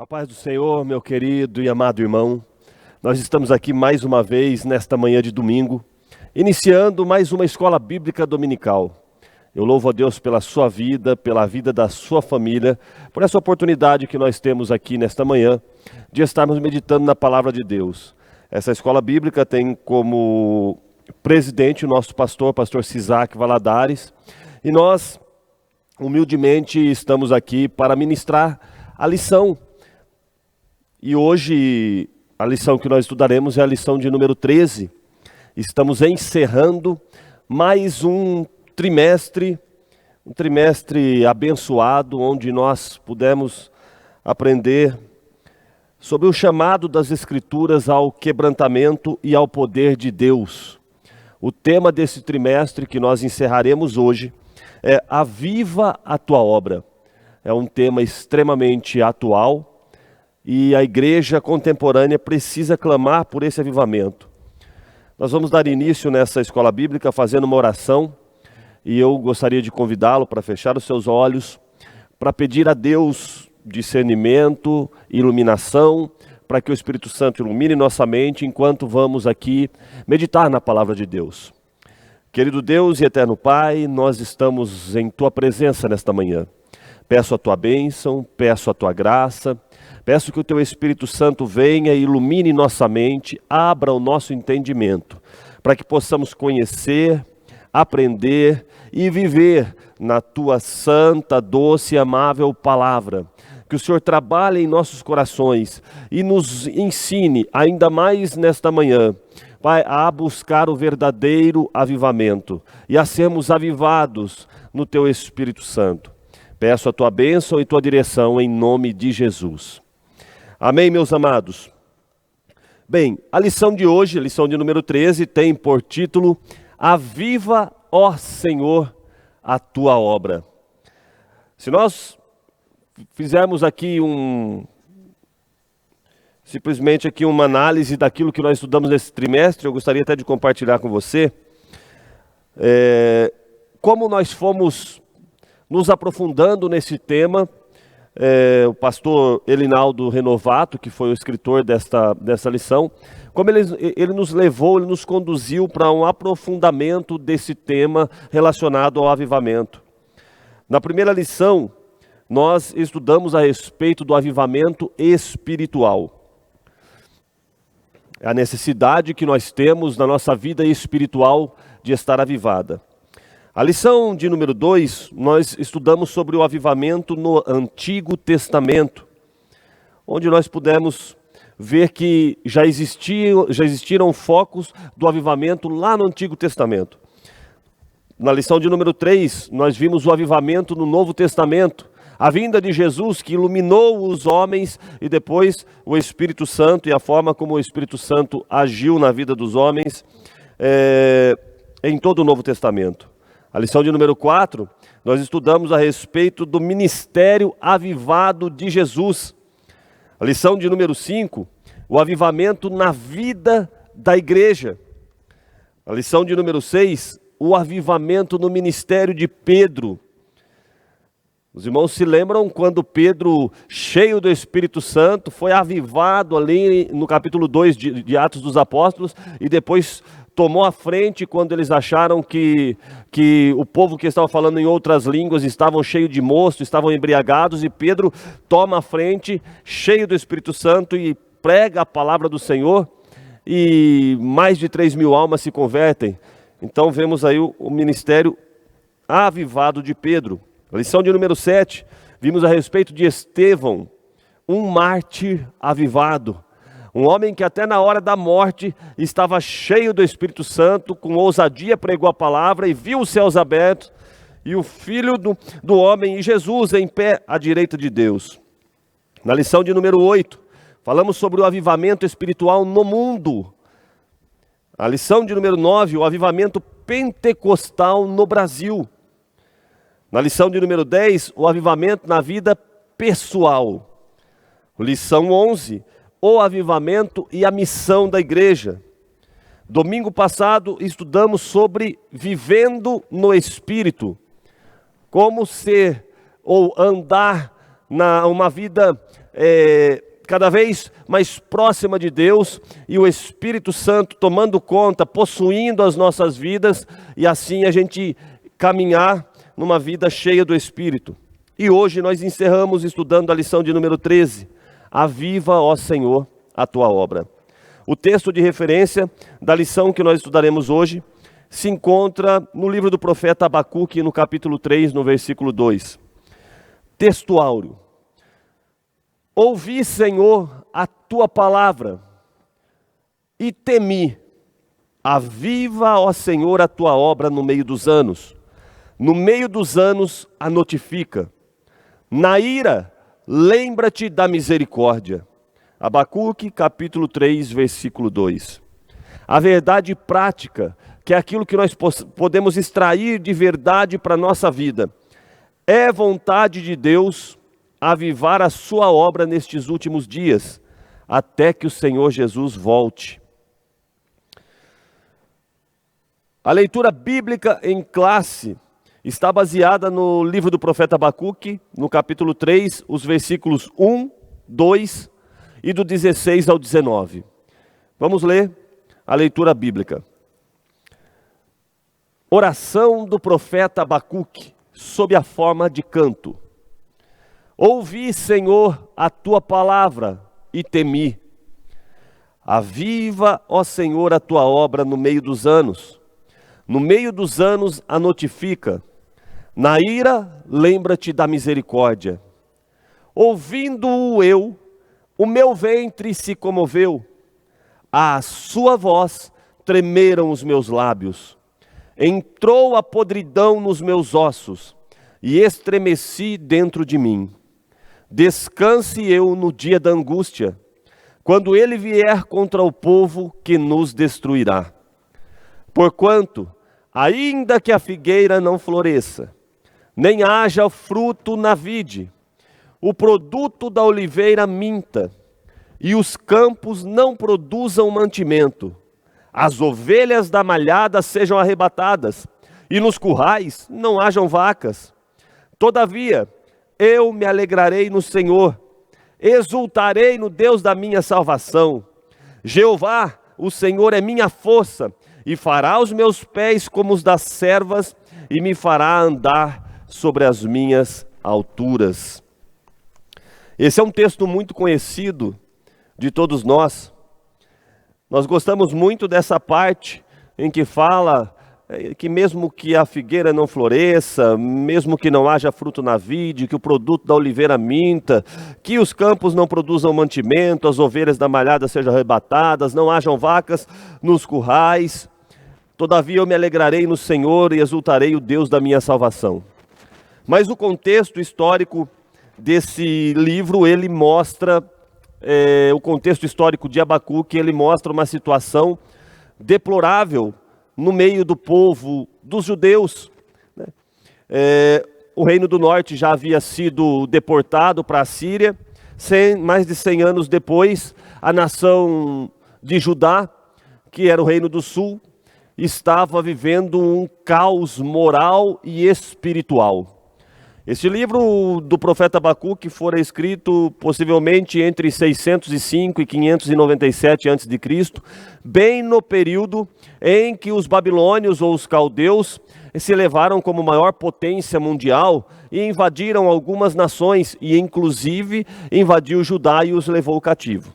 A paz do Senhor, meu querido e amado irmão. Nós estamos aqui mais uma vez nesta manhã de domingo, iniciando mais uma escola bíblica dominical. Eu louvo a Deus pela sua vida, pela vida da sua família, por essa oportunidade que nós temos aqui nesta manhã de estarmos meditando na palavra de Deus. Essa escola bíblica tem como presidente o nosso pastor Cisac Valadares, e nós humildemente estamos aqui para ministrar a lição. E hoje a lição que nós estudaremos é a lição de número 13. Estamos encerrando mais um trimestre abençoado, onde nós pudemos aprender sobre o chamado das Escrituras ao quebrantamento e ao poder de Deus. O tema desse trimestre que nós encerraremos hoje é Aviva a Tua Obra. É um tema extremamente atual, e a igreja contemporânea precisa clamar por esse avivamento. Nós vamos dar início nessa escola bíblica fazendo uma oração, e eu gostaria de convidá-lo para fechar os seus olhos, para pedir a Deus discernimento, iluminação, para que o Espírito Santo ilumine nossa mente enquanto vamos aqui meditar na palavra de Deus. Querido Deus e eterno Pai, nós estamos em Tua presença nesta manhã. Peço a Tua bênção, peço a Tua graça, peço que o Teu Espírito Santo venha e ilumine nossa mente, abra o nosso entendimento, para que possamos conhecer, aprender e viver na Tua santa, doce e amável palavra. Que o Senhor trabalhe em nossos corações e nos ensine ainda mais nesta manhã, Pai, a buscar o verdadeiro avivamento e a sermos avivados no Teu Espírito Santo. Peço a Tua bênção e Tua direção em nome de Jesus. Amém, meus amados? Bem, a lição de hoje, a lição de número 13, tem por título Aviva, ó Senhor, a Tua obra. Se nós fizermos aqui simplesmente aqui uma análise daquilo que nós estudamos nesse trimestre, eu gostaria até de compartilhar com você como nós fomos nos aprofundando nesse tema. O pastor Elinaldo Renovato, que foi o escritor dessa lição, como ele nos levou, ele nos conduziu para um aprofundamento desse tema relacionado ao avivamento. Na primeira lição, nós estudamos a respeito do avivamento espiritual. A necessidade que nós temos na nossa vida espiritual de estar avivada. A lição de número 2, nós estudamos sobre o avivamento no Antigo Testamento, onde nós pudemos ver que já existiram focos do avivamento lá no Antigo Testamento. Na lição de número 3, nós vimos o avivamento no Novo Testamento, a vinda de Jesus que iluminou os homens e depois o Espírito Santo e a forma como o Espírito Santo agiu na vida dos homens em todo o Novo Testamento. A lição de número 4, nós estudamos a respeito do ministério avivado de Jesus. A lição de número 5, o avivamento na vida da igreja. A lição de número 6, o avivamento no ministério de Pedro. Os irmãos se lembram quando Pedro, cheio do Espírito Santo, foi avivado ali no capítulo 2 de Atos dos Apóstolos, e depois tomou a frente quando eles acharam que o povo que estava falando em outras línguas estavam cheios de mosto, estavam embriagados, e Pedro toma a frente, cheio do Espírito Santo, e prega a palavra do Senhor, e mais de 3.000 almas se convertem. Então vemos aí o ministério avivado de Pedro. A lição de número 7, vimos a respeito de Estevão, um mártir avivado. Um homem que até na hora da morte estava cheio do Espírito Santo, com ousadia pregou a palavra e viu os céus abertos e o Filho do homem e Jesus em pé à direita de Deus. Na lição de número 8, falamos sobre o avivamento espiritual no mundo. A lição de número 9, o avivamento pentecostal no Brasil. Na lição de número 10, o avivamento na vida pessoal. Lição 11, o avivamento e a missão da igreja. Domingo passado estudamos sobre vivendo no Espírito, como ser ou andar uma vida cada vez mais próxima de Deus e o Espírito Santo tomando conta, possuindo as nossas vidas e assim a gente caminhar numa vida cheia do Espírito. E hoje nós encerramos estudando a lição de número 13, Aviva, ó Senhor, a tua obra. O texto de referência da lição que nós estudaremos hoje se encontra no livro do profeta Abacuque, no capítulo 3, no versículo 2. Texto áureo. Ouvi, Senhor, a tua palavra e temi. Aviva, ó Senhor, a tua obra no meio dos anos. No meio dos anos a notifica. Na ira, lembra-te da misericórdia. Abacuque, capítulo 3, versículo 2. A verdade prática, que é aquilo que nós podemos extrair de verdade para a nossa vida, é vontade de Deus avivar a sua obra nestes últimos dias, até que o Senhor Jesus volte. A leitura bíblica em classe está baseada no livro do profeta Abacuque, no capítulo 3, os versículos 1, 2 e do 16 ao 19. Vamos ler a leitura bíblica. Oração do profeta Abacuque, sob a forma de canto. Ouvi, Senhor, a tua palavra e temi. Aviva, ó Senhor, a tua obra no meio dos anos. No meio dos anos a notifica. Na ira, lembra-te da misericórdia. Ouvindo-o eu, o meu ventre se comoveu. À sua voz tremeram os meus lábios. Entrou a podridão nos meus ossos e estremeci dentro de mim. Descanse eu no dia da angústia, quando ele vier contra o povo que nos destruirá. Porquanto, ainda que a figueira não floresça, nem haja fruto na vide, o produto da oliveira minta, e os campos não produzam mantimento, as ovelhas da malhada sejam arrebatadas, e nos currais não hajam vacas. Todavia, eu me alegrarei no Senhor, exultarei no Deus da minha salvação. Jeová, o Senhor é minha força, e fará os meus pés como os das servas, e me fará andar sobre as minhas alturas. Esse é um texto muito conhecido de todos nós. Nós gostamos muito dessa parte em que fala que mesmo que a figueira não floresça, mesmo que não haja fruto na vide, que o produto da oliveira minta, que os campos não produzam mantimento, as ovelhas da malhada sejam arrebatadas, não hajam vacas nos currais. Todavia eu me alegrarei no Senhor e exultarei o Deus da minha salvação. Mas o contexto histórico desse livro, ele mostra, o contexto histórico de Abacuque, ele mostra uma situação deplorável no meio do povo dos judeus. O Reino do Norte já havia sido deportado para a Síria. Mais de 100 anos depois, a nação de Judá, que era o Reino do Sul, estava vivendo um caos moral e espiritual. Este livro do profeta Abacuque fora escrito possivelmente entre 605 e 597 a.C., bem no período em que os babilônios ou os caldeus se elevaram como maior potência mundial e invadiram algumas nações, e inclusive invadiu Judá e os levou cativo.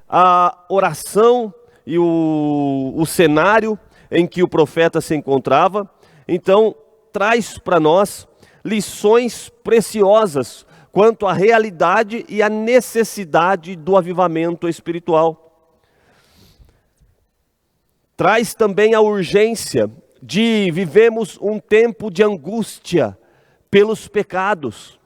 A oração e o cenário em que o profeta se encontrava, então, traz para nós lições preciosas quanto à realidade e à necessidade do avivamento espiritual. Traz também a urgência de vivemos um tempo de angústia pelos pecados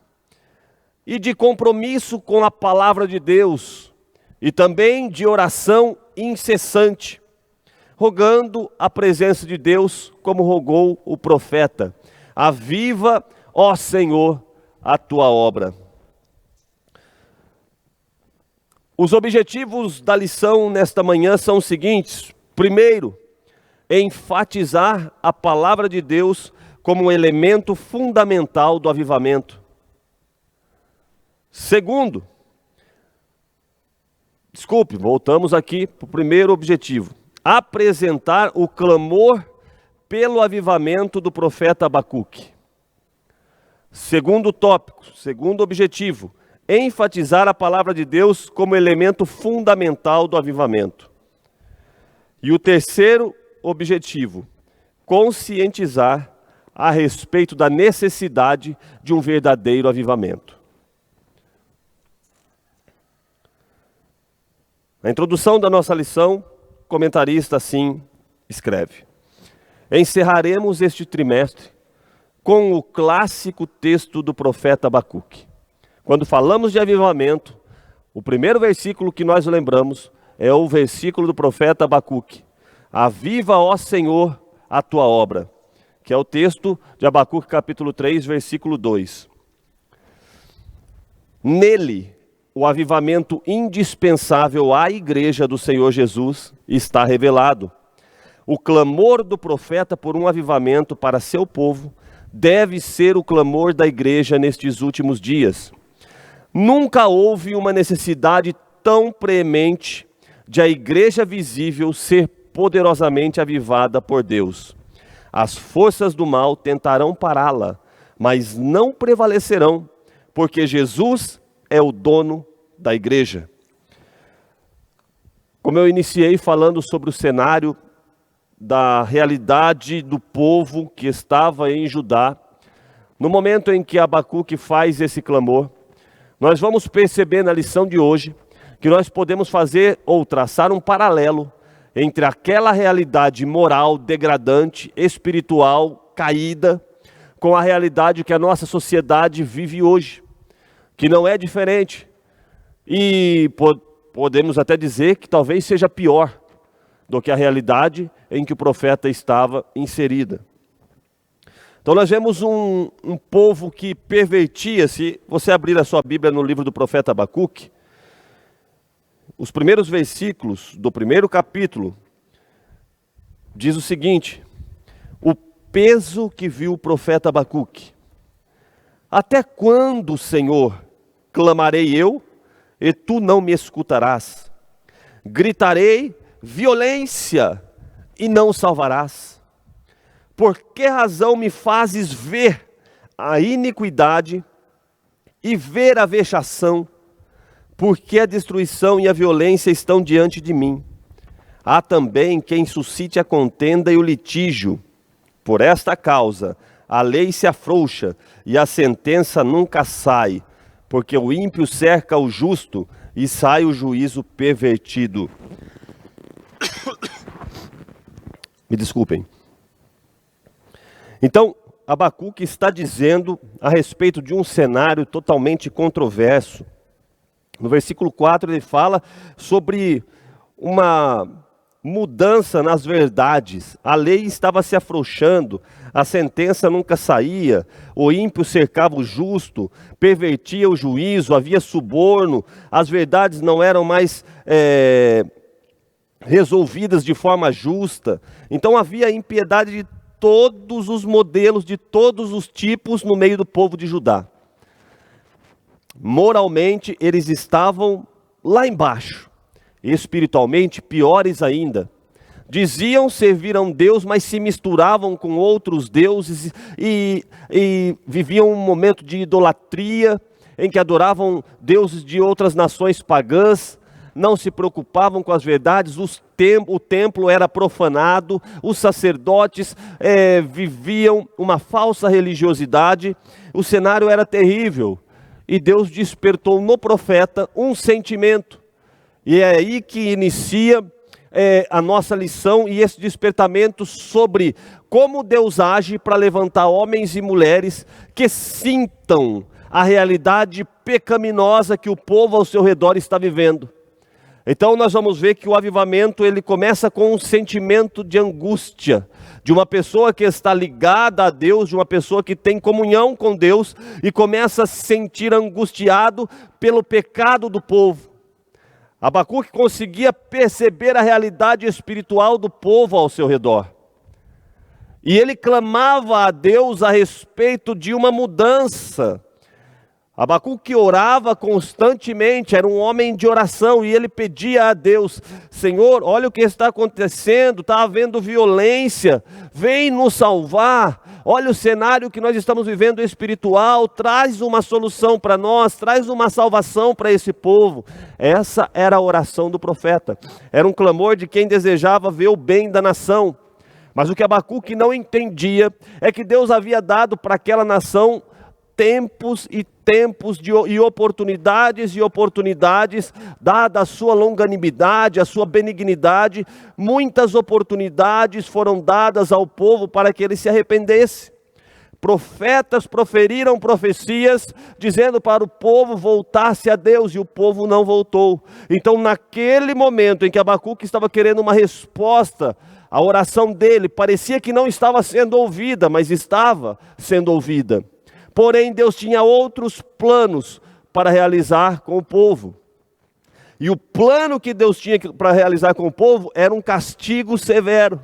e de compromisso com a palavra de Deus e também de oração incessante, rogando a presença de Deus como rogou o profeta. Aviva, ó Senhor, a tua obra. Os objetivos da lição nesta manhã são os seguintes. Primeiro, enfatizar a palavra de Deus como um elemento fundamental do avivamento. Voltamos aqui para o primeiro objetivo. Apresentar o clamor pelo avivamento do profeta Abacuque. Segundo tópico, segundo objetivo, enfatizar a palavra de Deus como elemento fundamental do avivamento. E o terceiro objetivo, conscientizar a respeito da necessidade de um verdadeiro avivamento. Na introdução da nossa lição, o comentarista assim escreve: encerraremos este trimestre com o clássico texto do profeta Abacuque. Quando falamos de avivamento, o primeiro versículo que nós lembramos é o versículo do profeta Abacuque. Aviva, ó Senhor, a tua obra, que é o texto de Abacuque capítulo 3, versículo 2. Nele, o avivamento indispensável à igreja do Senhor Jesus está revelado. O clamor do profeta por um avivamento para seu povo deve ser o clamor da igreja nestes últimos dias. Nunca houve uma necessidade tão premente de a igreja visível ser poderosamente avivada por Deus. As forças do mal tentarão pará-la, mas não prevalecerão, porque Jesus é o dono da igreja. Como eu iniciei falando sobre o cenário da realidade do povo que estava em Judá, no momento em que Abacuque faz esse clamor, nós vamos perceber na lição de hoje que nós podemos fazer ou traçar um paralelo entre aquela realidade moral degradante, espiritual, caída, com a realidade que a nossa sociedade vive hoje, que não é diferente. E podemos até dizer que talvez seja pior do que a realidade em que o profeta estava inserida. Então nós vemos um povo que pervertia. Se você abrir a sua Bíblia no livro do profeta Abacuque, os primeiros versículos do primeiro capítulo diz o seguinte: o peso que viu o profeta Abacuque. Até quando, Senhor, clamarei eu, e tu não me escutarás? Gritarei violência, e não salvarás. Por que razão me fazes ver a iniquidade e ver a vexação? Porque a destruição e a violência estão diante de mim. Há também quem suscite a contenda e o litígio. Por esta causa, a lei se afrouxa e a sentença nunca sai, porque o ímpio cerca o justo e sai o juízo pervertido. Me desculpem. Então, Abacuque está dizendo a respeito de um cenário totalmente controverso. No versículo 4 ele fala sobre uma mudança nas verdades. A lei estava se afrouxando, a sentença nunca saía, o ímpio cercava o justo, pervertia o juízo, havia suborno, as verdades não eram mais resolvidas de forma justa. Então havia impiedade de todos os modelos, de todos os tipos no meio do povo de Judá. Moralmente eles estavam lá embaixo, espiritualmente piores ainda. Diziam servir a um Deus, mas se misturavam com outros deuses e viviam um momento de idolatria, em que adoravam deuses de outras nações pagãs, não se preocupavam com as verdades, o templo era profanado, os sacerdotes viviam uma falsa religiosidade, o cenário era terrível. E Deus despertou no profeta um sentimento, e é aí que inicia a nossa lição e esse despertamento sobre como Deus age para levantar homens e mulheres que sintam a realidade pecaminosa que o povo ao seu redor está vivendo. Então nós vamos ver que o avivamento ele começa com um sentimento de angústia, de uma pessoa que está ligada a Deus, de uma pessoa que tem comunhão com Deus e começa a se sentir angustiado pelo pecado do povo. Abacuque conseguia perceber a realidade espiritual do povo ao seu redor. E ele clamava a Deus a respeito de uma mudança. Abacuque orava constantemente, era um homem de oração, e ele pedia a Deus: Senhor, olha o que está acontecendo, está havendo violência, vem nos salvar, olha o cenário que nós estamos vivendo espiritual, traz uma solução para nós, traz uma salvação para esse povo. Essa era a oração do profeta, era um clamor de quem desejava ver o bem da nação. Mas o que Abacuque não entendia é que Deus havia dado para aquela nação tempos e oportunidades, dada a sua longanimidade, a sua benignidade, muitas oportunidades foram dadas ao povo para que ele se arrependesse. Profetas proferiram profecias, dizendo para o povo voltar-se a Deus, e o povo não voltou. Então, naquele momento em que Abacuque estava querendo uma resposta, a oração dele parecia que não estava sendo ouvida, mas estava sendo ouvida. Porém, Deus tinha outros planos para realizar com o povo. E o plano que Deus tinha para realizar com o povo era um castigo severo.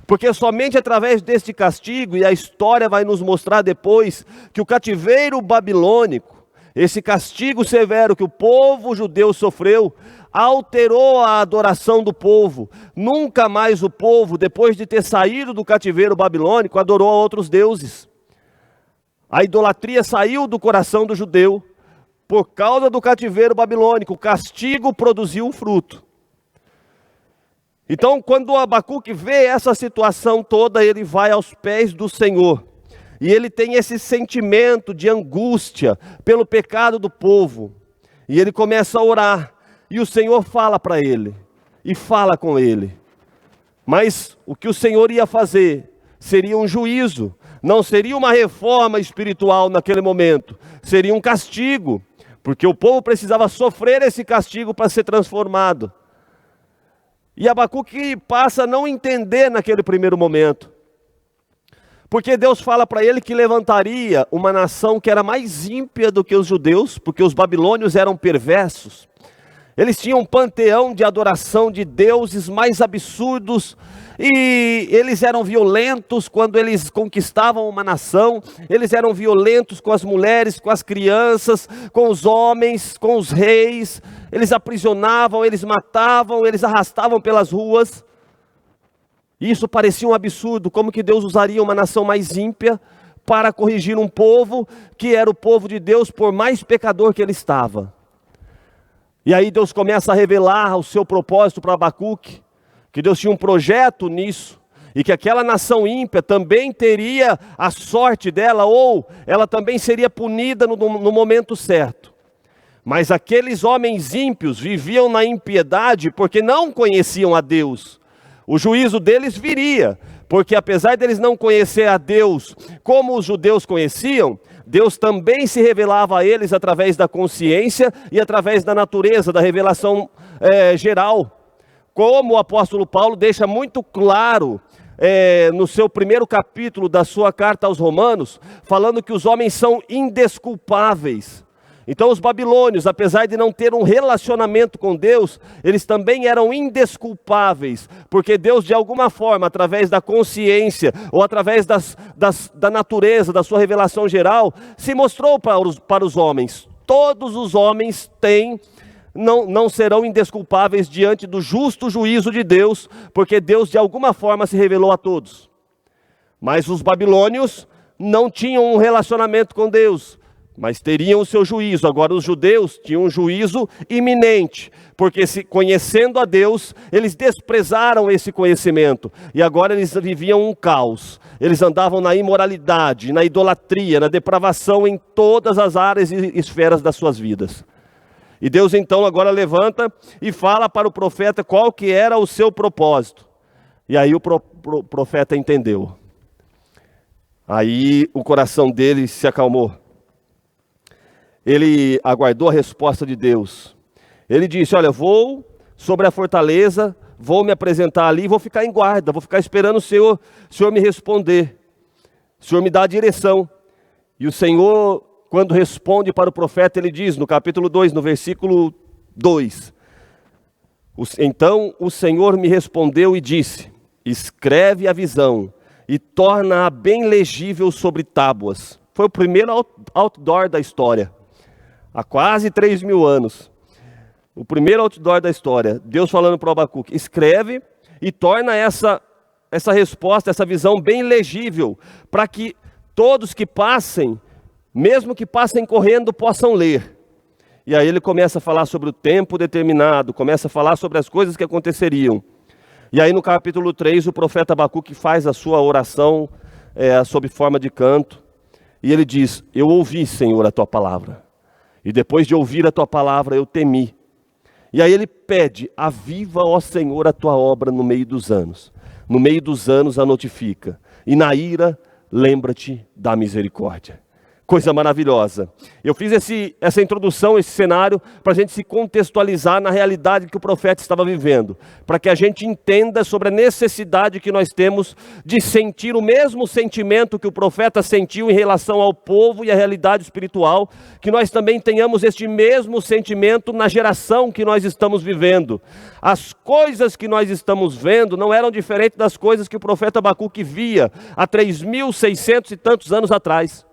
Porque somente através deste castigo, e a história vai nos mostrar depois, que o cativeiro babilônico, esse castigo severo que o povo judeu sofreu, alterou a adoração do povo. Nunca mais o povo, depois de ter saído do cativeiro babilônico, adorou a outros deuses. A idolatria saiu do coração do judeu por causa do cativeiro babilônico. O castigo produziu um fruto. Então, quando Abacuque vê essa situação toda, ele vai aos pés do Senhor. E ele tem esse sentimento de angústia pelo pecado do povo. E ele começa a orar. E o Senhor fala para ele. E fala com ele. Mas o que o Senhor ia fazer seria um juízo. Não seria uma reforma espiritual naquele momento, seria um castigo, porque o povo precisava sofrer esse castigo para ser transformado. E Abacuque passa a não entender naquele primeiro momento, porque Deus fala para ele que levantaria uma nação que era mais ímpia do que os judeus, porque os babilônios eram perversos. Eles tinham um panteão de adoração de deuses mais absurdos, e eles eram violentos quando eles conquistavam uma nação, eles eram violentos com as mulheres, com as crianças, com os homens, com os reis, eles aprisionavam, eles matavam, eles arrastavam pelas ruas. Isso parecia um absurdo, como que Deus usaria uma nação mais ímpia para corrigir um povo que era o povo de Deus, por mais pecador que ele estava. E aí Deus começa a revelar o seu propósito para Abacuque, que Deus tinha um projeto nisso, e que aquela nação ímpia também teria a sorte dela, ou ela também seria punida no momento certo. Mas aqueles homens ímpios viviam na impiedade porque não conheciam a Deus. O juízo deles viria, porque apesar deles não conhecer a Deus como os judeus conheciam, Deus também se revelava a eles através da consciência e através da natureza, da revelação geral. Como o apóstolo Paulo deixa muito claro no seu primeiro capítulo da sua carta aos Romanos, falando que os homens são indesculpáveis. Então os babilônios, apesar de não ter um relacionamento com Deus, eles também eram indesculpáveis, porque Deus de alguma forma, através da consciência, ou através da natureza, da sua revelação geral, se mostrou para os homens. Todos os homens não serão indesculpáveis diante do justo juízo de Deus, porque Deus de alguma forma se revelou a todos. Mas os babilônios não tinham um relacionamento com Deus, mas teriam o seu juízo. Agora os judeus tinham um juízo iminente, porque conhecendo a Deus, eles desprezaram esse conhecimento, e agora eles viviam um caos. Eles andavam na imoralidade, na idolatria, na depravação em todas as áreas e esferas das suas vidas. E Deus então agora levanta e fala para o profeta qual que era o seu propósito. E aí o profeta entendeu. Aí o coração dele se acalmou. Ele aguardou a resposta de Deus. Ele disse: olha, vou sobre a fortaleza, vou me apresentar ali, vou ficar em guarda, vou ficar esperando o Senhor me responder. O Senhor me dá a direção. E o Senhor, quando responde para o profeta, ele diz no capítulo 2, no versículo 2. Então o Senhor me respondeu e disse: escreve a visão e torna-a bem legível sobre tábuas. Foi o primeiro outdoor da história. há quase 3.000 anos. O primeiro outdoor da história, Deus falando para o Abacuque, escreve e torna essa resposta, essa visão bem legível, para que todos que passem, mesmo que passem correndo, possam ler. E aí ele começa a falar sobre o tempo determinado, começa a falar sobre as coisas que aconteceriam. E aí no capítulo 3, o profeta Abacuque faz a sua oração sob forma de canto. E ele diz, eu ouvi, Senhor, a tua palavra. E depois de ouvir a tua palavra, eu temi. E aí ele pede, aviva, ó Senhor, a tua obra no meio dos anos. No meio dos anos a notifica. E na ira, lembra-te da misericórdia. Coisa maravilhosa. Eu fiz essa introdução, esse cenário, para a gente se contextualizar na realidade que o profeta estava vivendo. Para que a gente entenda sobre a necessidade que nós temos de sentir o mesmo sentimento que o profeta sentiu em relação ao povo e à realidade espiritual. Que nós também tenhamos este mesmo sentimento na geração que nós estamos vivendo. As coisas que nós estamos vendo não eram diferentes das coisas que o profeta Abacuque via há 3.600 e tantos anos atrás.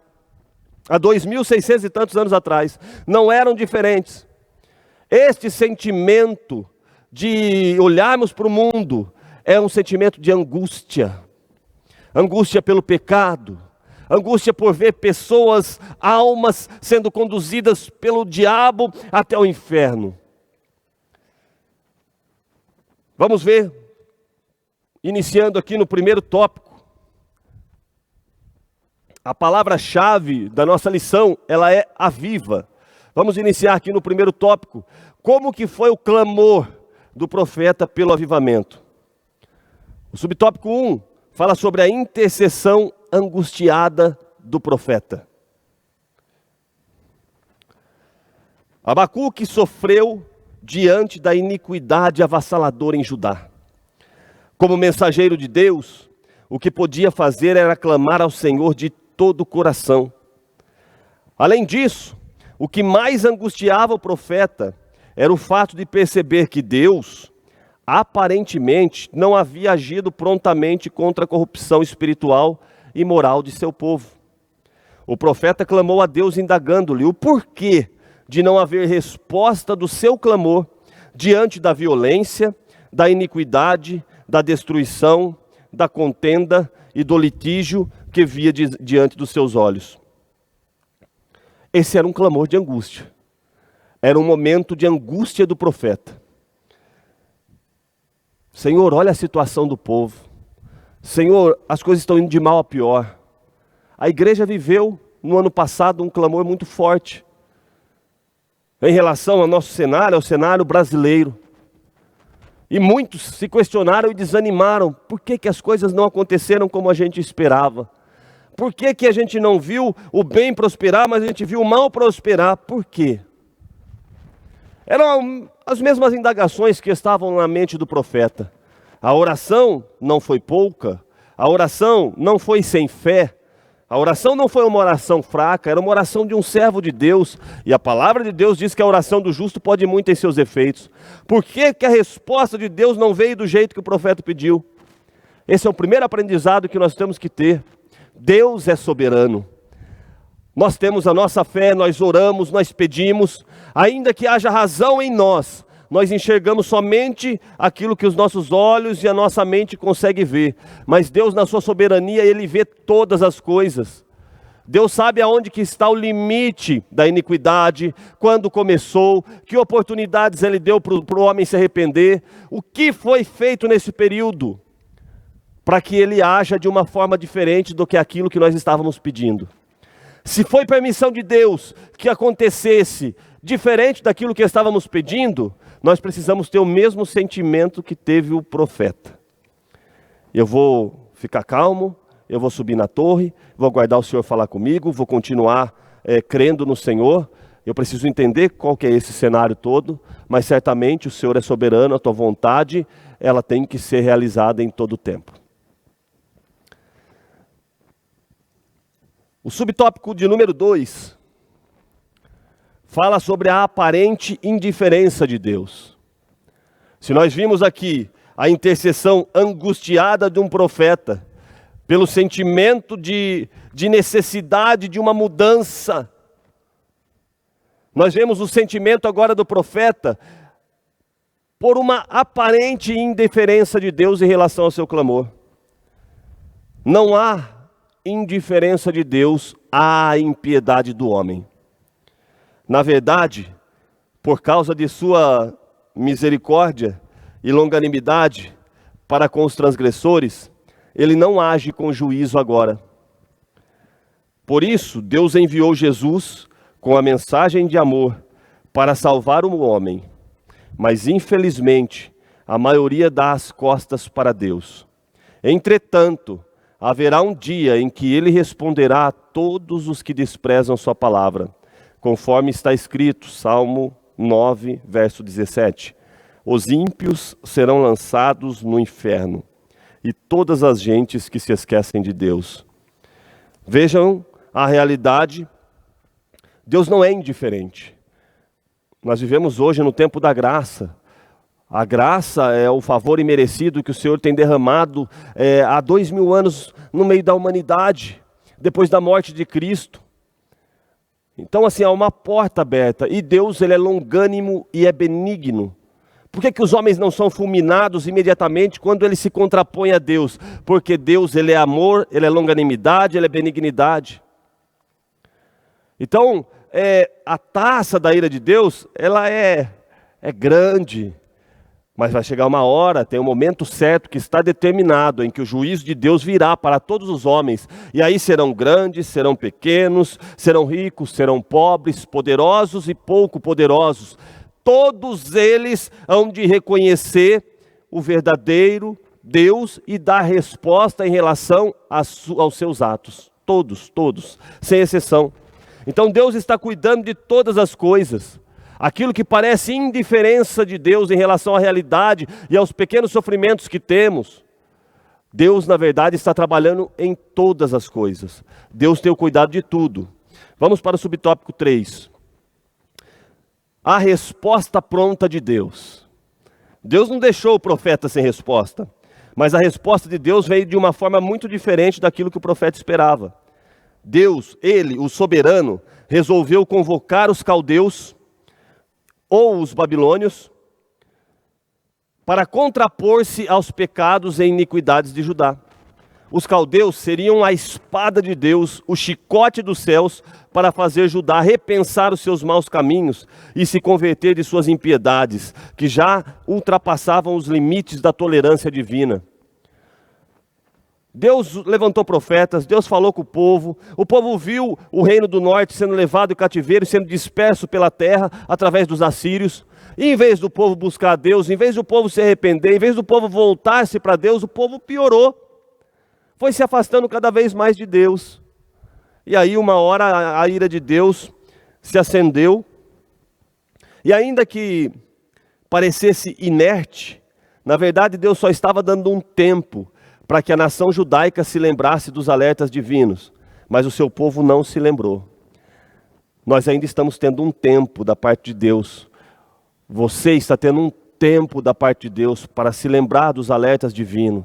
Há 2.600 e tantos anos atrás, não eram diferentes. Este sentimento de olharmos para o mundo é um sentimento de angústia. Angústia pelo pecado, angústia por ver pessoas, almas sendo conduzidas pelo diabo até o inferno. Vamos ver, iniciando aqui no primeiro tópico. A palavra-chave da nossa lição, ela é aviva. Vamos iniciar aqui no primeiro tópico. Como que foi o clamor do profeta pelo avivamento? O subtópico 1 fala sobre a intercessão angustiada do profeta. Abacuque sofreu diante da iniquidade avassaladora em Judá. Como mensageiro de Deus, o que podia fazer era clamar ao Senhor de todo o coração. Além disso, o que mais angustiava o profeta era o fato de perceber que Deus, aparentemente, não havia agido prontamente contra a corrupção espiritual e moral de seu povo. O profeta clamou a Deus indagando-lhe o porquê de não haver resposta do seu clamor diante da violência, da iniquidade, da destruição, da contenda e do litígio que via diante dos seus olhos. Esse era um clamor de angústia. Era um momento de angústia do profeta. Senhor, olha a situação do povo. Senhor, as coisas estão indo de mal a pior. A igreja viveu no ano passado um clamor muito forte em relação ao nosso cenário, ao cenário brasileiro. E muitos se questionaram e desanimaram. Por que as coisas não aconteceram como a gente esperava? Por que a gente não viu o bem prosperar, mas a gente viu o mal prosperar? Por quê? Eram as mesmas indagações que estavam na mente do profeta. A oração não foi pouca, a oração não foi sem fé, a oração não foi uma oração fraca, era uma oração de um servo de Deus. E a palavra de Deus diz que a oração do justo pode muito em seus efeitos. Por que a resposta de Deus não veio do jeito que o profeta pediu? Esse é o primeiro aprendizado que nós temos que ter. Deus é soberano. Nós temos a nossa fé, nós oramos, nós pedimos, ainda que haja razão em nós, nós enxergamos somente aquilo que os nossos olhos e a nossa mente conseguem ver. Mas Deus, na sua soberania, Ele vê todas as coisas. Deus sabe aonde que está o limite da iniquidade, quando começou, que oportunidades Ele deu para o homem se arrepender, o que foi feito nesse período, para que Ele haja de uma forma diferente do que aquilo que nós estávamos pedindo. Se foi permissão de Deus que acontecesse diferente daquilo que estávamos pedindo, nós precisamos ter o mesmo sentimento que teve o profeta. Eu vou ficar calmo, eu vou subir na torre, vou aguardar o Senhor falar comigo, vou continuar crendo no Senhor. Eu preciso entender qual que é esse cenário todo, mas certamente o Senhor é soberano, a tua vontade, ela tem que ser realizada em todo o tempo. O subtópico de número 2 fala sobre a aparente indiferença de Deus. Se nós vimos aqui a intercessão angustiada de um profeta, pelo sentimento de necessidade de uma mudança, Nós vemos o sentimento agora do profeta por uma aparente indiferença de Deus em relação ao seu clamor. Não há indiferença de Deus à impiedade do homem. Na verdade, por causa de sua misericórdia e longanimidade para com os transgressores, ele não age com juízo agora. Por isso, Deus enviou Jesus com a mensagem de amor para salvar o homem. Mas, infelizmente, a maioria dá as costas para Deus. Entretanto, haverá um dia em que ele responderá a todos os que desprezam sua palavra, conforme está escrito, Salmo 9, verso 17. Os ímpios serão lançados no inferno, e todas as gentes que se esquecem de Deus. Vejam a realidade. Deus não é indiferente. Nós vivemos hoje no tempo da graça. A graça é o favor imerecido que o Senhor tem derramado há 2000 anos no meio da humanidade, depois da morte de Cristo. Então, assim, há uma porta aberta, e Deus, ele é longânimo e é benigno. Por que os homens não são fulminados imediatamente quando ele se contrapõe a Deus? Porque Deus, ele é amor, ele é longanimidade, ele é benignidade. Então, a taça da ira de Deus, ela é grande, mas vai chegar uma hora, tem um momento certo que está determinado, em que o juízo de Deus virá para todos os homens. E aí serão grandes, serão pequenos, serão ricos, serão pobres, poderosos e pouco poderosos. Todos eles hão de reconhecer o verdadeiro Deus e dar resposta em relação aos seus atos. Todos, sem exceção. Então Deus está cuidando de todas as coisas. Aquilo que parece indiferença de Deus em relação à realidade e aos pequenos sofrimentos que temos, Deus, na verdade, está trabalhando em todas as coisas. Deus tem o cuidado de tudo. Vamos para o subtópico 3. A resposta pronta de Deus. Deus não deixou o profeta sem resposta, mas a resposta de Deus veio de uma forma muito diferente daquilo que o profeta esperava. Deus, ele, o soberano, resolveu convocar os caldeus ou os babilônios para contrapor-se aos pecados e iniquidades de Judá. Os caldeus seriam a espada de Deus, o chicote dos céus, para fazer Judá repensar os seus maus caminhos e se converter de suas impiedades, que já ultrapassavam os limites da tolerância divina. Deus levantou profetas, Deus falou com o povo viu o reino do norte sendo levado em cativeiro e sendo disperso pela terra através dos assírios. E em vez do povo buscar a Deus, em vez do povo se arrepender, em vez do povo voltar-se para Deus, o povo piorou. Foi se afastando cada vez mais de Deus. E aí uma hora a ira de Deus se acendeu. E ainda que parecesse inerte, na verdade Deus só estava dando um tempo para que a nação judaica se lembrasse dos alertas divinos, mas o seu povo não se lembrou. Nós ainda estamos tendo um tempo da parte de Deus. Você está tendo um tempo da parte de Deus para se lembrar dos alertas divinos.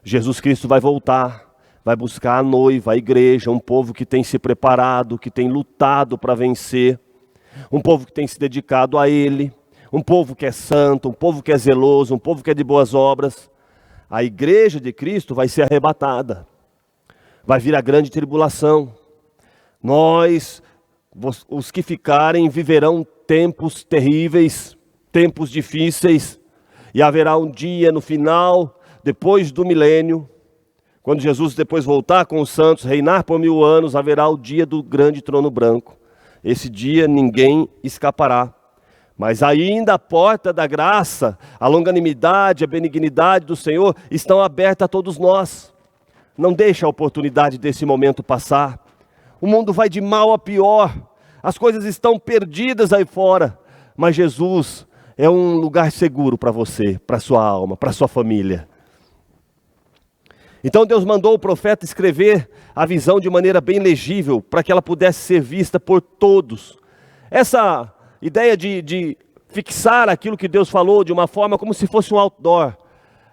Jesus Cristo vai voltar, vai buscar a noiva, a igreja, um povo que tem se preparado, que tem lutado para vencer, um povo que tem se dedicado a Ele, um povo que é santo, um povo que é zeloso, um povo que é de boas obras. A igreja de Cristo vai ser arrebatada, vai vir a grande tribulação. Nós, os que ficarem, viverão tempos terríveis, tempos difíceis, e haverá um dia no final, depois do milênio, quando Jesus depois voltar com os santos, reinar por 1000 anos, haverá o dia do grande trono branco. Esse dia ninguém escapará. Mas ainda a porta da graça, a longanimidade, a benignidade do Senhor estão abertas a todos nós. Não deixe a oportunidade desse momento passar. O mundo vai de mal a pior. As coisas estão perdidas aí fora. Mas Jesus é um lugar seguro para você, para sua alma, para sua família. Então Deus mandou o profeta escrever a visão de maneira bem legível, para que ela pudesse ser vista por todos. Essa ideia de fixar aquilo que Deus falou de uma forma como se fosse um outdoor,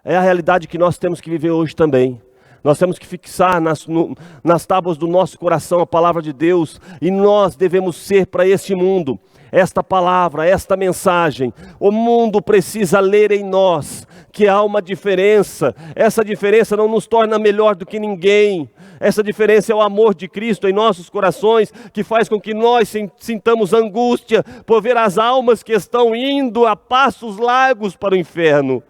é a realidade que nós temos que viver hoje também. Nós temos que fixar nas tábuas do nosso coração a palavra de Deus, e nós devemos ser para este mundo esta palavra, esta mensagem. O mundo precisa ler em nós que há uma diferença. Essa diferença não nos torna melhor do que ninguém. Essa diferença é o amor de Cristo em nossos corações, que faz com que nós sintamos angústia por ver as almas que estão indo a passos largos para o inferno.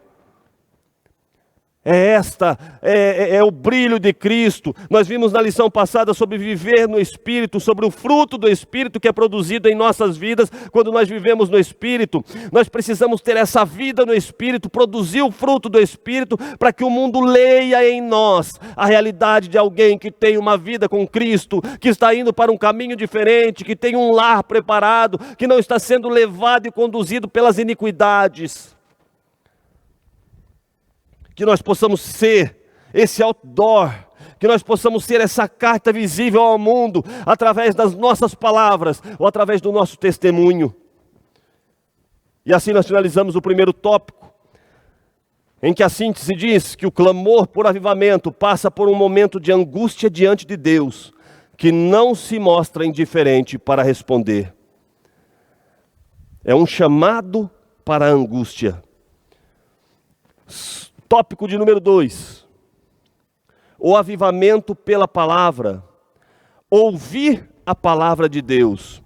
É o brilho de Cristo. Nós vimos na lição passada sobre viver no Espírito, sobre o fruto do Espírito que é produzido em nossas vidas quando nós vivemos no Espírito. Nós precisamos ter essa vida no Espírito, produzir o fruto do Espírito, para que o mundo leia em nós a realidade de alguém que tem uma vida com Cristo, que está indo para um caminho diferente, que tem um lar preparado, que não está sendo levado e conduzido pelas iniquidades. Que nós possamos ser esse outdoor, que nós possamos ser essa carta visível ao mundo, através das nossas palavras, ou através do nosso testemunho. E assim nós finalizamos o primeiro tópico, em que a síntese diz que o clamor por avivamento passa por um momento de angústia diante de Deus, que não se mostra indiferente para responder. É um chamado para a angústia. Tópico de número 2, o avivamento pela palavra, ouvir a palavra de Deus.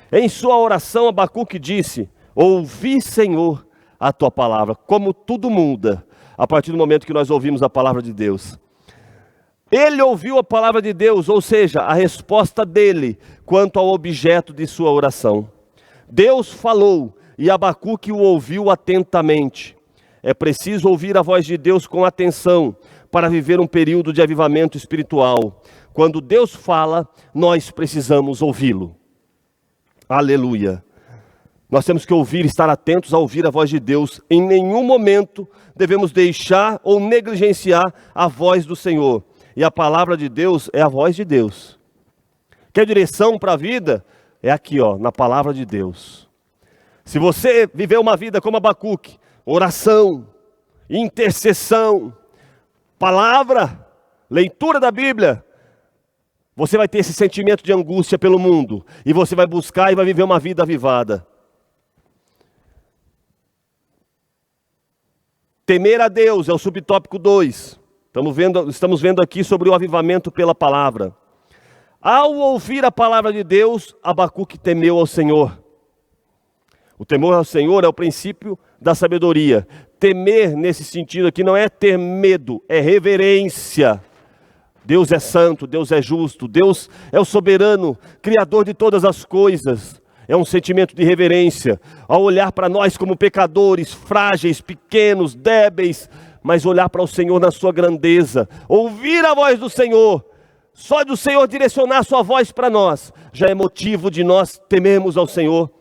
Em sua oração, Abacuque disse: ouvi, Senhor, a tua palavra. Como tudo muda a partir do momento que nós ouvimos a palavra de Deus. Ele ouviu a palavra de Deus, ou seja, a resposta dele quanto ao objeto de sua oração. Deus falou e Abacuque o ouviu atentamente. É preciso ouvir a voz de Deus com atenção para viver um período de avivamento espiritual. Quando Deus fala, nós precisamos ouvi-lo. Aleluia! Nós temos que ouvir, estar atentos a ouvir a voz de Deus. Em nenhum momento devemos deixar ou negligenciar a voz do Senhor. E a palavra de Deus é a voz de Deus. Quer direção para a vida? É aqui, na palavra de Deus. Se você viver uma vida como Abacuque, oração, intercessão, palavra, leitura da Bíblia, você vai ter esse sentimento de angústia pelo mundo, e você vai buscar e vai viver uma vida avivada. Temer a Deus é o subtópico 2. Estamos vendo aqui sobre o avivamento pela palavra. Ao ouvir a palavra de Deus, Abacuque temeu ao Senhor. O temor ao Senhor é o princípio da sabedoria. Temer nesse sentido aqui não é ter medo, é reverência. Deus é santo, Deus é justo, Deus é o soberano, criador de todas as coisas. É um sentimento de reverência, ao olhar para nós como pecadores, frágeis, pequenos, débeis, mas olhar para o Senhor na sua grandeza, ouvir a voz do Senhor. Só do Senhor direcionar a sua voz para nós, já é motivo de nós temermos ao Senhor.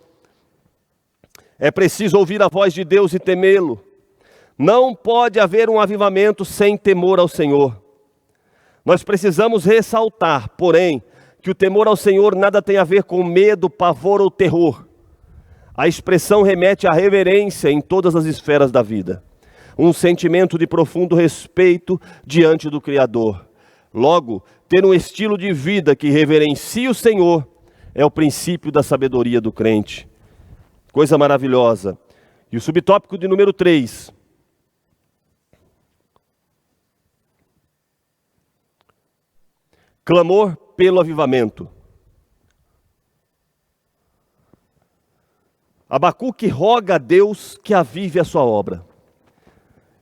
É preciso ouvir a voz de Deus e temê-lo. Não pode haver um avivamento sem temor ao Senhor. Nós precisamos ressaltar, porém, que o temor ao Senhor nada tem a ver com medo, pavor ou terror. A expressão remete à reverência em todas as esferas da vida. Um sentimento de profundo respeito diante do Criador. Logo, ter um estilo de vida que reverencia o Senhor é o princípio da sabedoria do crente. Coisa maravilhosa. E o subtópico de número 3. Clamor pelo avivamento. Abacuque roga a Deus que avive a sua obra.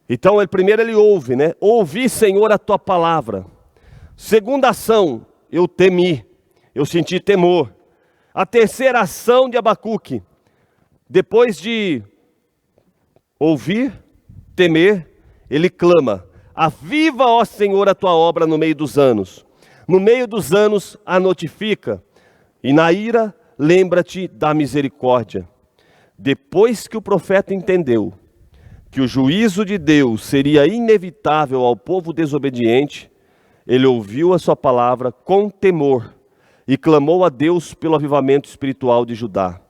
Então, primeiro ele ouve, Ouvi, Senhor, a tua palavra. Segunda ação, eu temi, eu senti temor. A terceira ação de Abacuque, depois de ouvir, temer, ele clama: aviva, ó Senhor, a tua obra no meio dos anos. No meio dos anos a notifica, e na ira lembra-te da misericórdia. Depois que o profeta entendeu que o juízo de Deus seria inevitável ao povo desobediente, ele ouviu a sua palavra com temor e clamou a Deus pelo avivamento espiritual de Judá.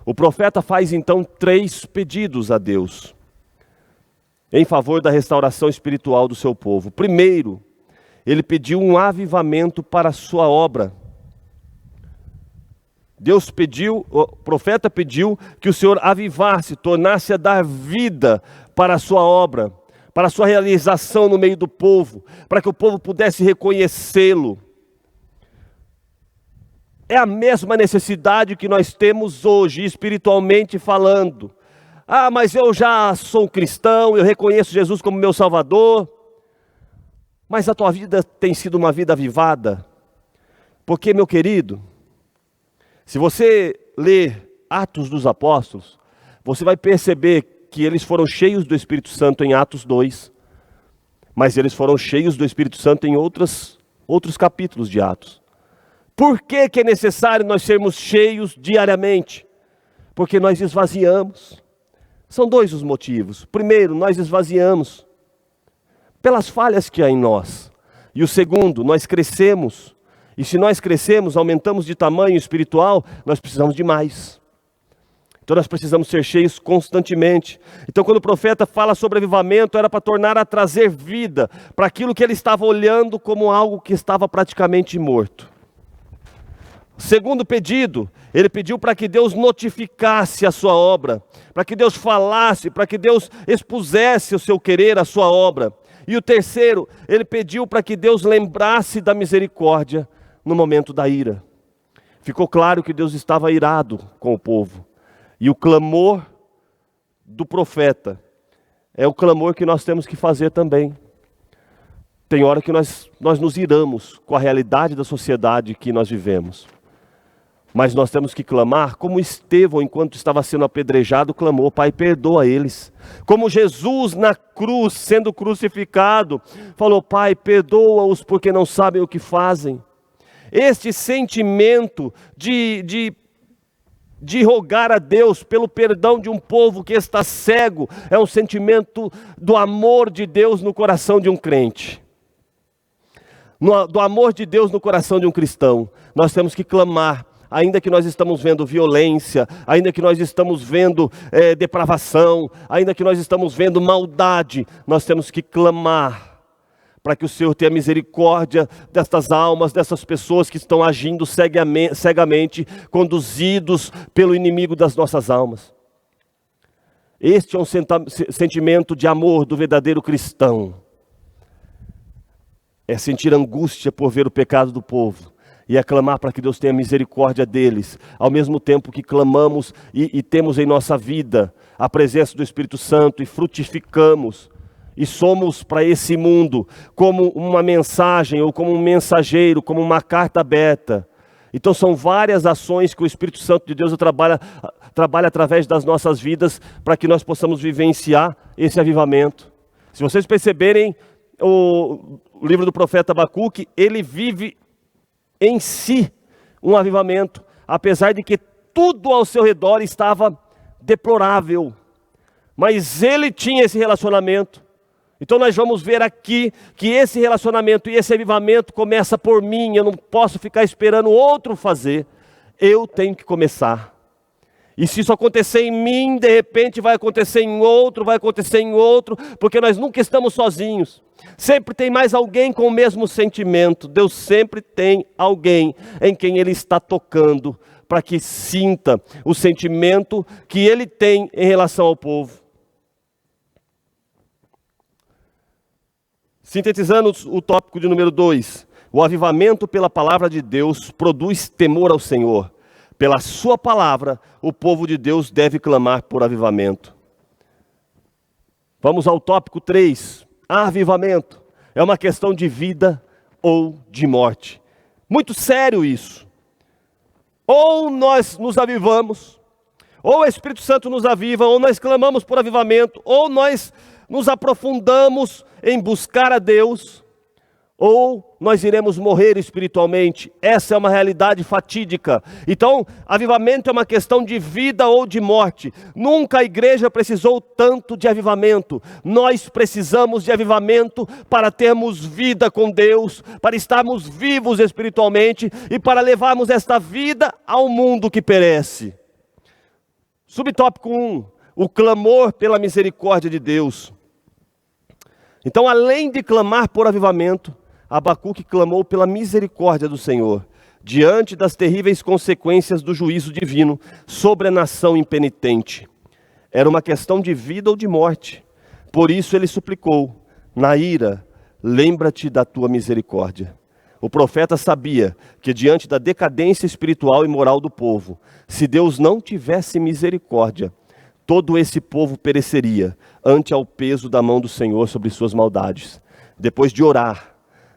O profeta faz então 3 pedidos a Deus em favor da restauração espiritual do seu povo. Primeiro, ele pediu um avivamento para a sua obra. Deus pediu, o profeta pediu que o Senhor avivasse, tornasse a dar vida para a sua obra, para a sua realização no meio do povo, para que o povo pudesse reconhecê-lo. É a mesma necessidade que nós temos hoje, espiritualmente falando. Ah, mas eu já sou um cristão, eu reconheço Jesus como meu Salvador. Mas a tua vida tem sido uma vida avivada? Porque, meu querido, se você ler Atos dos Apóstolos, você vai perceber que eles foram cheios do Espírito Santo em Atos 2, mas eles foram cheios do Espírito Santo em outros capítulos de Atos. Por que é necessário nós sermos cheios diariamente? Porque nós esvaziamos. São dois os motivos. Primeiro, nós esvaziamos pelas falhas que há em nós. E o segundo, nós crescemos. E se nós crescemos, aumentamos de tamanho espiritual, nós precisamos de mais. Então nós precisamos ser cheios constantemente. Então quando o profeta fala sobre avivamento, era para tornar a trazer vida para aquilo que ele estava olhando como algo que estava praticamente morto. Segundo pedido, ele pediu para que Deus notificasse a sua obra, para que Deus falasse, para que Deus expusesse o seu querer, a sua obra. E o terceiro, ele pediu para que Deus lembrasse da misericórdia no momento da ira. Ficou claro que Deus estava irado com o povo. E o clamor do profeta é o clamor que nós temos que fazer também. Tem hora que nós nos iramos com a realidade da sociedade que nós vivemos. Mas nós temos que clamar como Estevão, enquanto estava sendo apedrejado, clamou: Pai, perdoa eles. Como Jesus na cruz, sendo crucificado, falou: Pai, perdoa-os porque não sabem o que fazem. Este sentimento de rogar a Deus pelo perdão de um povo que está cego, é um sentimento do amor de Deus no coração de um crente. Do amor de Deus no coração de um cristão. Nós temos que clamar. Ainda que nós estamos vendo violência, ainda que nós estamos vendo depravação, ainda que nós estamos vendo maldade, nós temos que clamar para que o Senhor tenha misericórdia destas almas, dessas pessoas que estão agindo cegamente, conduzidos pelo inimigo das nossas almas. Este é um sentimento de amor do verdadeiro cristão. É sentir angústia por ver o pecado do povo. E é clamar para que Deus tenha misericórdia deles, ao mesmo tempo que clamamos e temos em nossa vida a presença do Espírito Santo e frutificamos, e somos para esse mundo como uma mensagem, ou como um mensageiro, como uma carta aberta. Então são várias ações que o Espírito Santo de Deus trabalha através das nossas vidas, para que nós possamos vivenciar esse avivamento. Se vocês perceberem, o livro do profeta Abacuque, ele vive em si um avivamento, apesar de que tudo ao seu redor estava deplorável, mas ele tinha esse relacionamento. Então nós vamos ver aqui que esse relacionamento e esse avivamento começa por mim. Eu não posso ficar esperando outro fazer, eu tenho que começar. E se isso acontecer em mim, de repente vai acontecer em outro, porque nós nunca estamos sozinhos. Sempre tem mais alguém com o mesmo sentimento. Deus sempre tem alguém em quem Ele está tocando, para que sinta o sentimento que Ele tem em relação ao povo. Sintetizando o tópico de número 2, o avivamento pela palavra de Deus produz temor ao Senhor. Pela sua palavra, o povo de Deus deve clamar por avivamento. Vamos ao tópico 3. Avivamento é uma questão de vida ou de morte. Muito sério isso. Ou nós nos avivamos, ou o Espírito Santo nos aviva, ou nós clamamos por avivamento, ou nós nos aprofundamos em buscar a Deus, ou nós iremos morrer espiritualmente. Essa é uma realidade fatídica. Então, avivamento é uma questão de vida ou de morte. Nunca a igreja precisou tanto de avivamento. Nós precisamos de avivamento para termos vida com Deus, para estarmos vivos espiritualmente e para levarmos esta vida ao mundo que perece. Subtópico 1, o clamor pela misericórdia de Deus. Então, além de clamar por avivamento, Abacuque clamou pela misericórdia do Senhor, diante das terríveis consequências do juízo divino sobre a nação impenitente. Era uma questão de vida ou de morte. Por isso ele suplicou: na ira, lembra-te da tua misericórdia. O profeta sabia que diante da decadência espiritual e moral do povo, se Deus não tivesse misericórdia, todo esse povo pereceria ante ao peso da mão do Senhor sobre suas maldades. Depois de orar,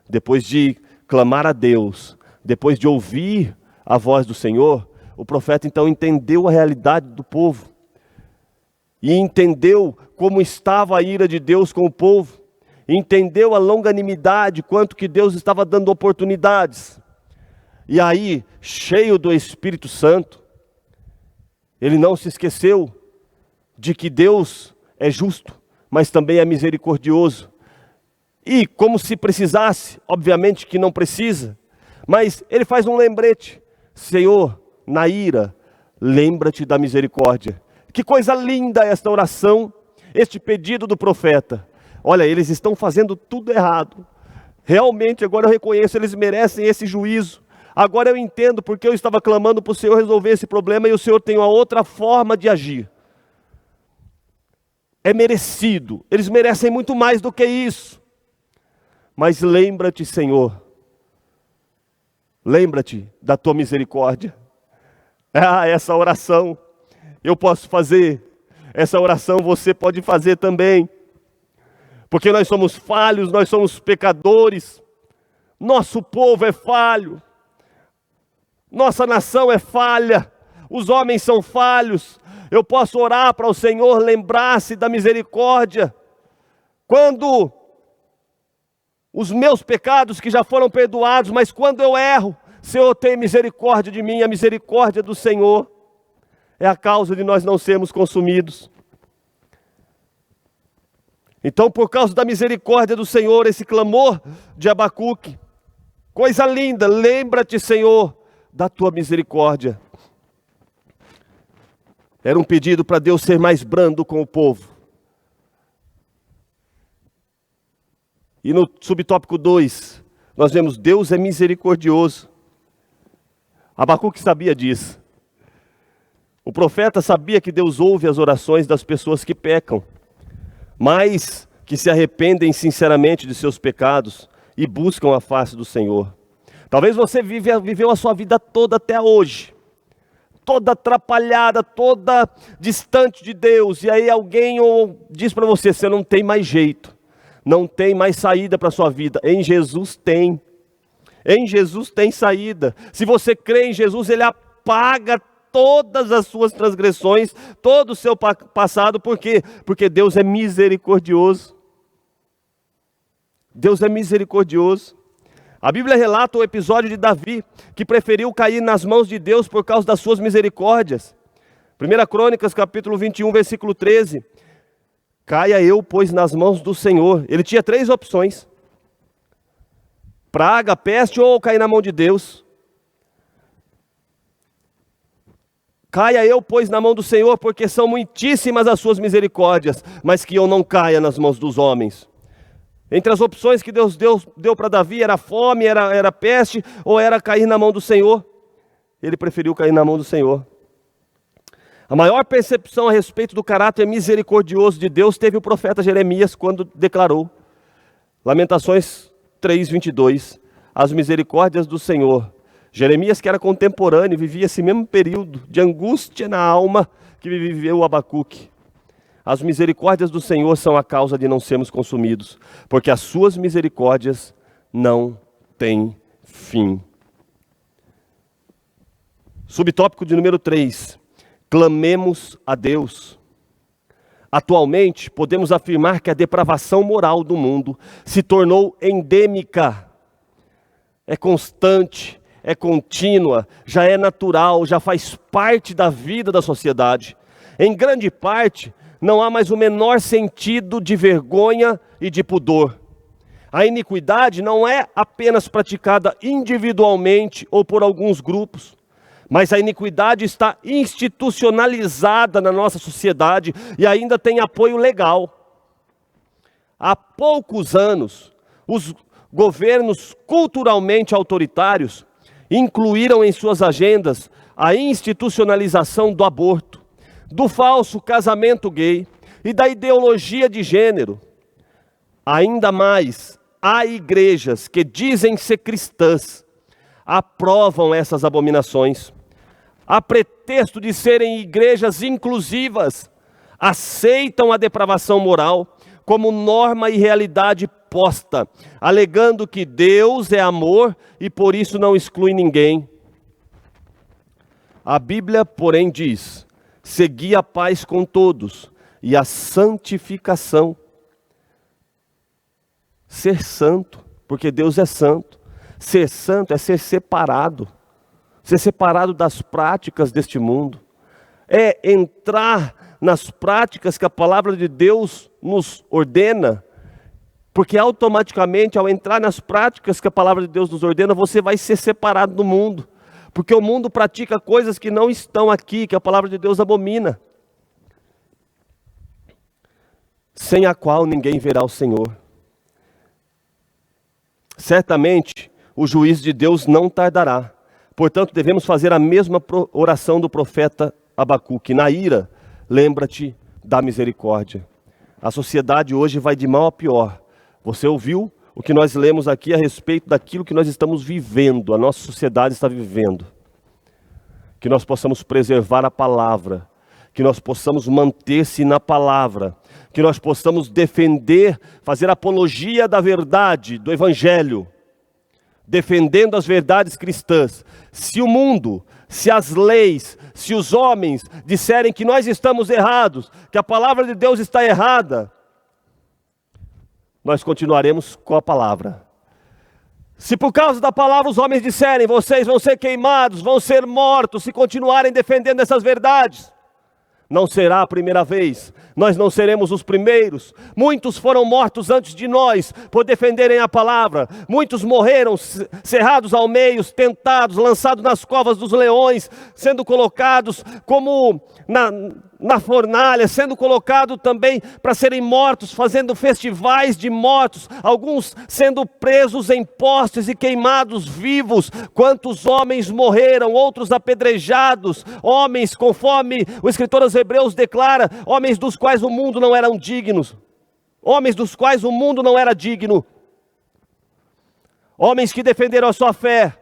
depois de clamar a Deus, depois de ouvir a voz do Senhor, o profeta então entendeu a realidade do povo e entendeu como estava a ira de Deus com o povo, entendeu a longanimidade, quanto que Deus estava dando oportunidades. E aí, cheio do Espírito Santo, ele não se esqueceu de que Deus é justo, mas também é misericordioso. E como se precisasse, obviamente que não precisa, mas ele faz um lembrete: Senhor, na ira, lembra-te da misericórdia. Que coisa linda esta oração, este pedido do profeta. Olha, eles estão fazendo tudo errado. Realmente, agora eu reconheço, eles merecem esse juízo. Agora eu entendo porque eu estava clamando para o Senhor resolver esse problema e o Senhor tem uma outra forma de agir. É merecido, eles merecem muito mais do que isso. Mas lembra-te, Senhor, lembra-te da tua misericórdia. Essa oração eu posso fazer, essa oração você pode fazer também. Porque nós somos falhos, nós somos pecadores, nosso povo é falho, nossa nação é falha, os homens são falhos. Eu posso orar para o Senhor lembrar-se da misericórdia, quando os meus pecados que já foram perdoados, mas quando eu erro, Senhor, tem misericórdia de mim. A misericórdia do Senhor é a causa de nós não sermos consumidos. Então, por causa da misericórdia do Senhor, esse clamor de Abacuque, coisa linda, lembra-te, Senhor, da tua misericórdia. Era um pedido para Deus ser mais brando com o povo. E no subtópico 2, nós vemos: Deus é misericordioso. Abacuque sabia disso. O profeta sabia que Deus ouve as orações das pessoas que pecam, mas que se arrependem sinceramente de seus pecados e buscam a face do Senhor. Talvez você viveu a sua vida toda até hoje, toda atrapalhada, toda distante de Deus, e aí alguém diz para você: você não tem mais jeito, não tem mais saída para a sua vida. Em Jesus tem. Em Jesus tem saída. Se você crê em Jesus, Ele apaga todas as suas transgressões, todo o seu passado. Por quê? Porque Deus é misericordioso. Deus é misericordioso. A Bíblia relata o episódio de Davi, que preferiu cair nas mãos de Deus por causa das suas misericórdias. 1 Crônicas, capítulo 21, versículo 13. Caia eu, pois, nas mãos do Senhor. Ele tinha 3 opções: praga, peste ou cair na mão de Deus. Caia eu, pois, na mão do Senhor, porque são muitíssimas as suas misericórdias, mas que eu não caia nas mãos dos homens. Entre as opções que Deus deu para Davi, era fome, era peste, ou era cair na mão do Senhor. Ele preferiu cair na mão do Senhor. A maior percepção a respeito do caráter misericordioso de Deus teve o profeta Jeremias, quando declarou, Lamentações 3:22, as misericórdias do Senhor. Jeremias, que era contemporâneo, vivia esse mesmo período de angústia na alma que viveu Abacuque. As misericórdias do Senhor são a causa de não sermos consumidos, porque as suas misericórdias não têm fim. Subtópico de número 3. Clamemos a Deus. Atualmente, podemos afirmar que a depravação moral do mundo se tornou endêmica. É constante, é contínua, já é natural, já faz parte da vida da sociedade. Em grande parte, não há mais o menor sentido de vergonha e de pudor. A iniquidade não é apenas praticada individualmente ou por alguns grupos, mas a iniquidade está institucionalizada na nossa sociedade e ainda tem apoio legal. Há poucos anos, governos culturalmente autoritários incluíram em suas agendas a institucionalização do aborto, do falso casamento gay e da ideologia de gênero. Ainda mais, há igrejas que dizem ser cristãs, aprovam essas abominações, a pretexto de serem igrejas inclusivas, aceitam a depravação moral como norma e realidade posta, alegando que Deus é amor e por isso não exclui ninguém. A Bíblia, porém, diz: segui a paz com todos e a santificação. Ser santo, porque Deus é santo. Ser santo é ser separado das práticas deste mundo, é entrar nas práticas que a palavra de Deus nos ordena, porque automaticamente ao entrar nas práticas que a palavra de Deus nos ordena, você vai ser separado do mundo, porque o mundo pratica coisas que não estão aqui, que a palavra de Deus abomina, sem a qual ninguém verá o Senhor. Certamente o juízo de Deus não tardará. Portanto, devemos fazer a mesma oração do profeta Abacuque: na ira, lembra-te da misericórdia. A sociedade hoje vai de mal a pior. Você ouviu o que nós lemos aqui a respeito daquilo que nós estamos vivendo, a nossa sociedade está vivendo. Que nós possamos preservar a palavra, que nós possamos manter-se na palavra, que nós possamos defender, fazer apologia da verdade, do Evangelho, defendendo as verdades cristãs. Se o mundo, se as leis, se os homens disserem que nós estamos errados, que a palavra de Deus está errada, nós continuaremos com a palavra. Se por causa da palavra os homens disserem: vocês vão ser queimados, vão ser mortos, se continuarem defendendo essas verdades, não será a primeira vez, nós não seremos os primeiros. Muitos foram mortos antes de nós por defenderem a palavra. Muitos morreram cerrados ao meio, tentados, lançados nas covas dos leões, sendo colocados como na fornalha, sendo colocados também para serem mortos, fazendo festivais de mortos, alguns sendo presos em postes e queimados vivos. Quantos homens morreram, outros apedrejados, homens, conforme o escritor aos Hebreus declara, homens dos quais o mundo não eram dignos, homens dos quais o mundo não era digno, homens que defenderam a sua fé.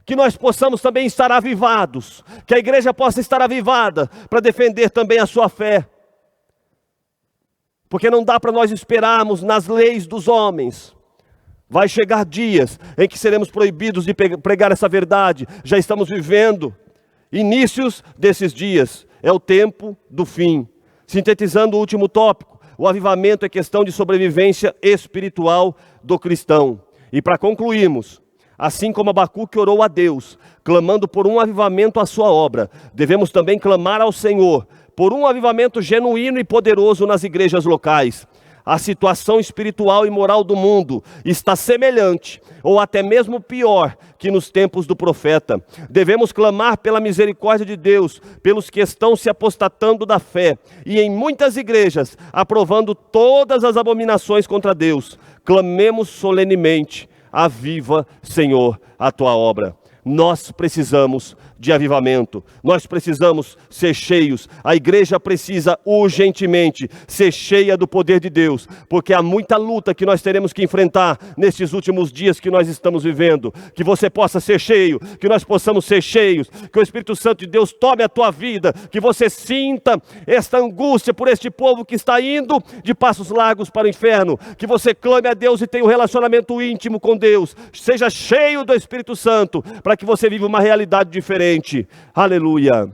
Que nós possamos também estar avivados, que a igreja possa estar avivada para defender também a sua fé, porque não dá para nós esperarmos nas leis dos homens. Vai chegar dias em que seremos proibidos de pregar essa verdade. Já estamos vivendo inícios desses dias, é o tempo do fim. Sintetizando o último tópico, o avivamento é questão de sobrevivência espiritual do cristão. E para concluirmos, assim como Abacuque orou a Deus, clamando por um avivamento à sua obra, devemos também clamar ao Senhor por um avivamento genuíno e poderoso nas igrejas locais. A situação espiritual e moral do mundo está semelhante, ou até mesmo pior, que nos tempos do profeta. Devemos clamar pela misericórdia de Deus, pelos que estão se apostatando da fé, e em muitas igrejas, aprovando todas as abominações contra Deus. Clamemos solenemente: aviva, Senhor, a tua obra. Nós precisamos de avivamento, nós precisamos ser cheios, a igreja precisa urgentemente ser cheia do poder de Deus, porque há muita luta que nós teremos que enfrentar nestes últimos dias que nós estamos vivendo. Que você possa ser cheio, que nós possamos ser cheios, que o Espírito Santo de Deus tome a tua vida, que você sinta esta angústia por este povo que está indo de passos largos para o inferno, que você clame a Deus e tenha um relacionamento íntimo com Deus, seja cheio do Espírito Santo, para que você viva uma realidade diferente. Aleluia.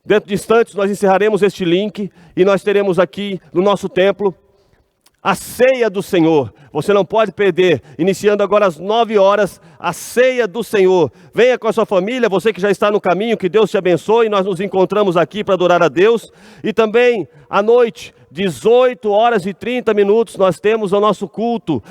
Dentro de instantes nós encerraremos este link e nós teremos aqui no nosso templo a ceia do Senhor. Você não pode perder, iniciando agora às 9 horas, a ceia do Senhor. Venha com a sua família, você que já está no caminho, que Deus te abençoe. Nós nos encontramos aqui para adorar a Deus. E também à noite, 18 horas e 30 minutos, nós temos o nosso culto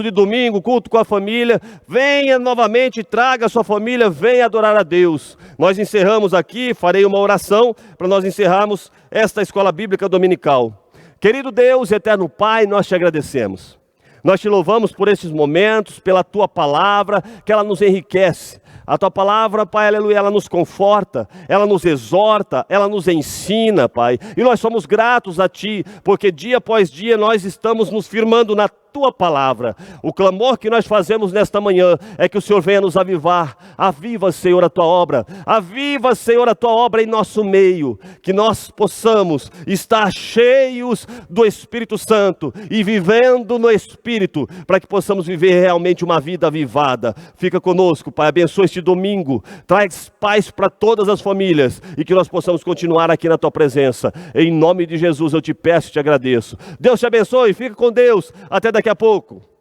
de domingo, culto com a família. Venha novamente, traga a sua família, venha adorar a Deus. Nós encerramos aqui, farei uma oração para nós encerrarmos esta escola bíblica dominical. Querido Deus, eterno Pai, nós te agradecemos. Nós te louvamos por esses momentos, pela tua palavra, que ela nos enriquece. A tua palavra, Pai, aleluia, ela nos conforta, ela nos exorta, ela nos ensina, Pai. E nós somos gratos a ti, porque dia após dia nós estamos nos firmando na tua palavra. O clamor que nós fazemos nesta manhã é que o Senhor venha nos avivar. Aviva, Senhor, a tua obra. Aviva, Senhor, a tua obra em nosso meio. Que nós possamos estar cheios do Espírito Santo e vivendo no Espírito, para que possamos viver realmente uma vida avivada. Fica conosco, Pai. Abençoa este domingo. Traz paz para todas as famílias e que nós possamos continuar aqui na tua presença. Em nome de Jesus eu te peço e te agradeço. Deus te abençoe. Fica com Deus. Até daqui a pouco.